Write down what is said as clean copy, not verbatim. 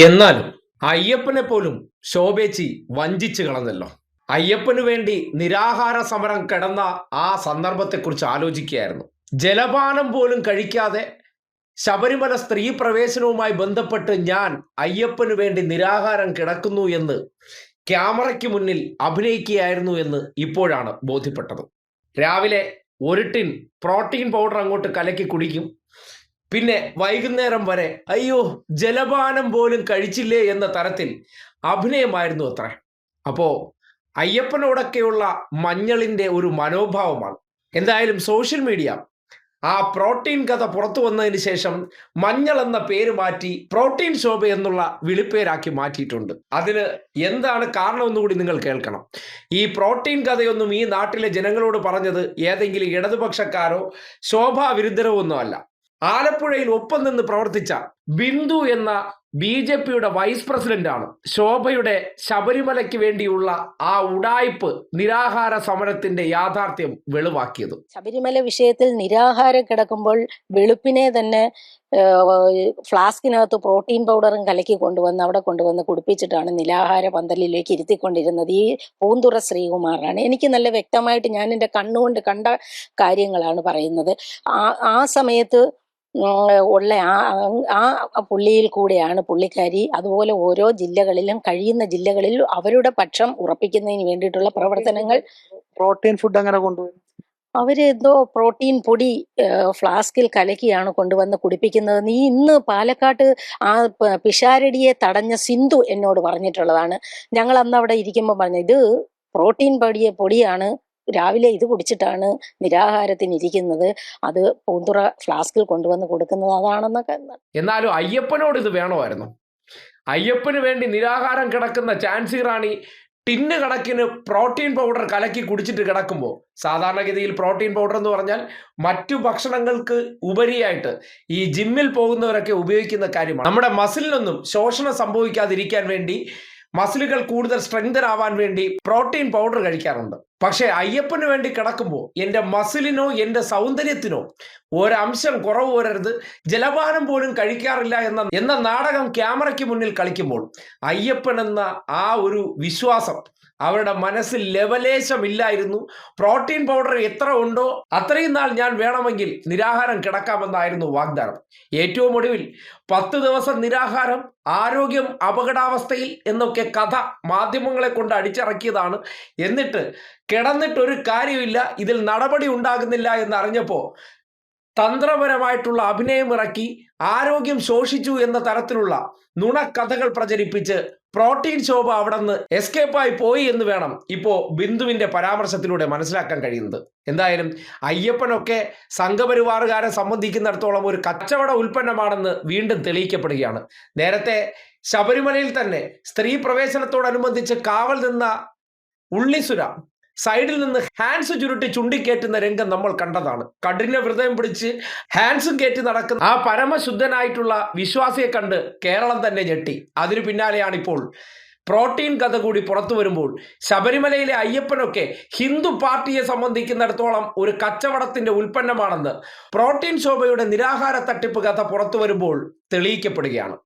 എന്നാലും അയ്യപ്പനെ പോലും ശോഭേച്ചി വഞ്ചിച്ചു കളഞ്ഞല്ലോ. അയ്യപ്പനു വേണ്ടി നിരാഹാര സമരം കിടന്ന ആ സന്ദർഭത്തെക്കുറിച്ച് ആലോചിക്കുകയായിരുന്നു. ജലപാനം പോലും കഴിക്കാതെ ശബരിമല സ്ത്രീ പ്രവേശനവുമായി ബന്ധപ്പെട്ട് ഞാൻ അയ്യപ്പനു വേണ്ടി നിരാഹാരം കിടക്കുന്നു എന്ന് ക്യാമറയ്ക്ക് മുന്നിൽ അഭിനയിക്കുകയായിരുന്നു എന്ന് ഇപ്പോഴാണ് ബോധ്യപ്പെട്ടത്. രാവിലെ ഒരു ടിൻ പ്രോട്ടീൻ പൗഡർ അങ്ങോട്ട് കലക്കി കുടിക്കും, പിന്നെ വൈകുന്നേരം വരെ അയ്യോ ജലപാനം പോലും കഴിച്ചില്ലേ എന്ന തരത്തിൽ അഭിനയമായിരുന്നു അത്ര. അപ്പോൾ അയ്യപ്പനോടൊക്കെയുള്ള മഞ്ഞളിൻ്റെ ഒരു മനോഭാവമാണ്. എന്തായാലും സോഷ്യൽ മീഡിയ ആ പ്രോട്ടീൻ കഥ പുറത്തു വന്നതിന് ശേഷം മഞ്ഞൾ എന്ന പേര് മാറ്റി പ്രോട്ടീൻ ശോഭ എന്നുള്ള വിളിപ്പേരാക്കി മാറ്റിയിട്ടുണ്ട്. അതിന് എന്താണ് കാരണമെന്നുകൂടി നിങ്ങൾ കേൾക്കണം. ഈ പ്രോട്ടീൻ കഥയൊന്നും ഈ നാട്ടിലെ ജനങ്ങളോട് പറഞ്ഞത് ഏതെങ്കിലും ഇടതുപക്ഷക്കാരോ ശോഭാ വിരുദ്ധരോ ഒന്നുമല്ല. ആലപ്പുഴയിൽ ഒപ്പം നിന്ന് പ്രവർത്തിച്ച ബിന്ദു എന്ന BJPയുടെ വൈസ് പ്രസിഡന്റാണ് ശോഭയുടെ ശബരിമലയ്ക്ക് വേണ്ടിയുള്ള ആ ഉഡായിപ്പ് നിരാഹാര സമരത്തിന്റെ യാഥാർത്ഥ്യം വെളിവാക്കിയത്. ശബരിമല വിഷയത്തിൽ നിരാഹാരം കിടക്കുമ്പോൾ വെളുപ്പിനെ തന്നെ ഫ്ലാസ്കിനകത്ത് പ്രോട്ടീൻ പൗഡറും കലക്കി കൊണ്ടുവന്ന് അവിടെ കൊണ്ടുവന്ന് കുടിപ്പിച്ചിട്ടാണ് നിരാഹാര പന്തലിലേക്ക് ഇരുത്തിക്കൊണ്ടിരുന്നത് ഈ പൂന്തുറ ശ്രീകുമാറാണ്. എനിക്ക് നല്ല വ്യക്തമായിട്ട് ഞാൻ എൻ്റെ കണ്ണുകൊണ്ട് കണ്ട കാര്യങ്ങളാണ് പറയുന്നത്. ആ സമയത്ത് ഉള്ള ആ പുള്ളിയിൽ കൂടെയാണ് പുള്ളിക്കാരി അതുപോലെ ഓരോ ജില്ലകളിലും കഴിയുന്ന ജില്ലകളിൽ അവരുടെ പക്ഷം ഉറപ്പിക്കുന്നതിന് വേണ്ടിയിട്ടുള്ള പ്രവർത്തനങ്ങൾ. പ്രോട്ടീൻ ഫുഡ് അങ്ങനെ കൊണ്ടുവരും. അവരെന്തോ പ്രോട്ടീൻ പൊടി ഫ്ലാസ്കിൽ കലക്കിയാണ് കൊണ്ടുവന്ന് കുടിപ്പിക്കുന്നത്. നീ ഇന്ന് പാലക്കാട്ട് ആ പിഷാരടിയെ തടഞ്ഞ സിന്ധു എന്നോട് പറഞ്ഞിട്ടുള്ളതാണ്. ഞങ്ങൾ അന്ന് അവിടെ ഇരിക്കുമ്പോൾ പറഞ്ഞു, ഇത് പ്രോട്ടീൻ പൊടിയാണ്, രാവിലെ ഇത് കുടിച്ചിട്ടാണ് നിരാഹാരത്തിന് ഇരിക്കുന്നത്, അത് പൂന്തുറ ഫ്ലാസ്കിൽ കൊണ്ടുവന്ന് കൊടുക്കുന്നത് അതാണെന്നൊക്കെ. എന്നാലും അയ്യപ്പനോട് ഇത് വേണമായിരുന്നു. അയ്യപ്പന് വേണ്ടി നിരാഹാരം കിടക്കുന്ന ഝാൻസി റാണി ടിന്ന് കണക്കിന് പ്രോട്ടീൻ പൗഡർ കലക്കി കുടിച്ചിട്ട് കിടക്കുമ്പോൾ, സാധാരണഗതിയിൽ പ്രോട്ടീൻ പൗഡർ എന്ന് പറഞ്ഞാൽ മറ്റു ഭക്ഷണങ്ങൾക്ക് ഉപരിയായിട്ട് ഈ ജിമ്മിൽ പോകുന്നവരൊക്കെ ഉപയോഗിക്കുന്ന കാര്യമാണ്. നമ്മുടെ മസിലിനൊന്നും ശോഷണം സംഭവിക്കാതിരിക്കാൻ വേണ്ടി, മസിലുകൾ കൂടുതൽ സ്ട്രെങ്തൻ ആവാൻ വേണ്ടി പ്രോട്ടീൻ പൗഡർ കഴിക്കാറുണ്ട്. പക്ഷേ അയ്യപ്പന് വേണ്ടി കിടക്കുമ്പോൾ എൻ്റെ മസിലിനോ എൻ്റെ സൗന്ദര്യത്തിനോ ഒരംശം കുറവ് വരരുത്, ജലപാനം പോലും കഴിക്കാറില്ല എന്ന നാടകം ക്യാമറയ്ക്ക് മുന്നിൽ കളിക്കുമ്പോൾ അയ്യപ്പൻ എന്ന ആ ഒരു വിശ്വാസം അവരുടെ മനസ്സിൽ ലവലേശമില്ലായിരുന്നു. പ്രോട്ടീൻ പൗഡർ എത്ര ഉണ്ടോ അത്രയും നാൾ ഞാൻ വേണമെങ്കിൽ നിരാഹാരം കിടക്കാമെന്നായിരുന്നു വാഗ്ദാനം. ഏറ്റവും ഒടുവിൽ 10 ദിവസം നിരാഹാരം, ആരോഗ്യം അപകടാവസ്ഥയിൽ എന്നൊക്കെ കഥ മാധ്യമങ്ങളെ കൊണ്ട് അടിച്ചിറക്കിയതാണ്. എന്നിട്ട് കിടന്നിട്ടൊരു കാര്യമില്ല, ഇതിൽ നടപടി ഉണ്ടാകുന്നില്ല എന്നറിഞ്ഞപ്പോൾ തന്ത്രപരമായിട്ടുള്ള അഭിനയം ഇറക്കി ആരോഗ്യം ശോഷിച്ചു എന്ന തരത്തിലുള്ള നുണക്കഥകൾ പ്രചരിപ്പിച്ച് പ്രോട്ടീൻ ശോഭ അവിടെ നിന്ന് എസ്കേപ്പായി പോയി എന്ന് വേണം ഇപ്പോൾ ബിന്ദുവിൻ്റെ പരാമർശത്തിലൂടെ മനസ്സിലാക്കാൻ കഴിയുന്നത്. എന്തായാലും അയ്യപ്പനൊക്കെ സംഘപരിവാറുകാരെ സംബന്ധിക്കുന്നിടത്തോളം ഒരു കച്ചവട ഉൽപ്പന്നമാണെന്ന് വീണ്ടും തെളിയിക്കപ്പെടുകയാണ്. നേരത്തെ ശബരിമലയിൽ തന്നെ സ്ത്രീ പ്രവേശനത്തോടനുബന്ധിച്ച് കാവൽ നിന്ന ഉള്ളിസുര സൈഡിൽ നിന്ന് ഹാൻഡ്സ് ചുരുട്ടി ചുണ്ടിക്കേറ്റുന്ന രംഗം നമ്മൾ കണ്ടതാണ്. കഠിന ഹൃദയം പിടിച്ച് ഹാൻഡ്സും കയറ്റി നടക്കുന്ന ആ പരമശുദ്ധനായിട്ടുള്ള വിശ്വാസിയെ കണ്ട് കേരളം തന്നെ ഞെട്ടി. അതിനു പിന്നാലെയാണ് ഇപ്പോൾ പ്രോട്ടീൻ കഥ കൂടി പുറത്തു വരുമ്പോൾ ശബരിമലയിലെ അയ്യപ്പനൊക്കെ ഹിന്ദു പാർട്ടിയെ സംബന്ധിക്കുന്നിടത്തോളം ഒരു കച്ചവടത്തിന്റെ ഉൽപ്പന്നമാണെന്ന് പ്രോട്ടീൻ ശോഭയുടെ നിരാഹാര തട്ടിപ്പ് കഥ പുറത്തു വരുമ്പോൾ തെളിയിക്കപ്പെടുകയാണ്.